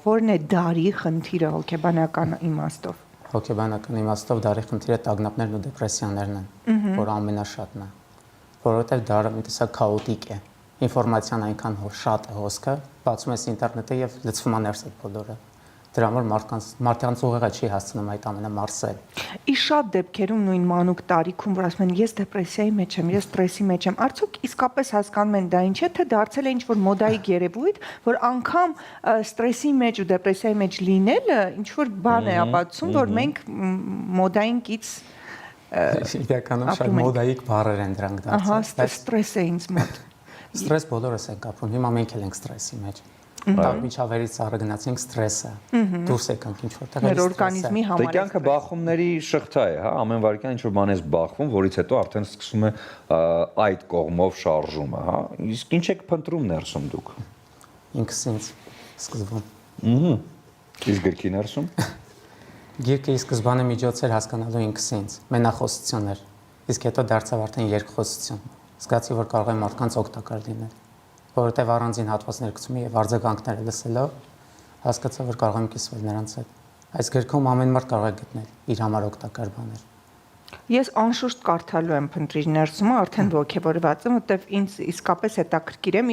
որն է դարի խնդիրը հոգեբանական իմաստով։ Հոգեբանական իմաստով դարի խնդիրը տագնապներն ու դեպրեսիաներն են, որ ամենաշատն է, որովհետև դարը մի տեսակ քաոտիկ է։ Ինֆորմացիան այնքան շատ է հոսքը, բացում ես ինտերնետը եւ լցվում է ներսդ բոլորը։ Դրա համար մարդկանց ուղեղը չի հասցնում այդ ամենը մարսել։ Ի շատ դեպքերում նույն մանուկ տարիքում, որ ասում են ես դեպրեսիայի մեջ եմ, ես ստրեսի մեջ եմ, արդյոք իսկապես հասկանում են դա ինչ է, թե դարձել է ինչ-որ մոդայիկ երևույթ, որ անգամ ստրեսի մեջ ու դեպրեսիայի մեջ լինելը ինչ-որ բան է ապացուցում, որ մենք մոդային կից իրականում շատ մոդայիկ բառեր են դրանք դարձել։ Ահա, ստրես է ինձ մոտ։ Ստրես բոլորս ենք ապրում, հիմա մենք էլ ենք ստրեսի մեջ։ Միջավայրից առը գնացինք ստրեսը, դուրս եկանք ինչ-որտեղ մեր օրգանիզմի համար։ Դե կյանքը բախումների շղթա է, հա, ամեն վարքյան ինչ-որ բան ես բախվում, որից հետո արդեն սկսում է այդ կողմով շարժումը, հա։ Իսկ ինչ եք փնտրում ներսում դուք։ Ինքս ինձ սկզբում։ Իսկ գրքի ներսում։ Գիրքը ի սկզբանե միջոց էր հասկանալու ինքս ինձ, մենախոսություն էր, իսկ հետո դարձավ արդեն երկխոսություն։ Զգացի, որ կարող եմ մարդկանց օգտակար լինել, որովհետև առանձին հատվածներ գցումի եւ արձագանքները լսելով հասկացա, որ կարող եմ կիսվել նրանց հետ։ Այս գրքում ամեն մարդ կարող է գտնել իր համար օգտակար բաներ։ Ես անշուշտ կարդալու եմ փնտրիչ ներսումը, արդեն ողջավորված եմ, որտեվ ինձ իսկապես հետաքրքիր է։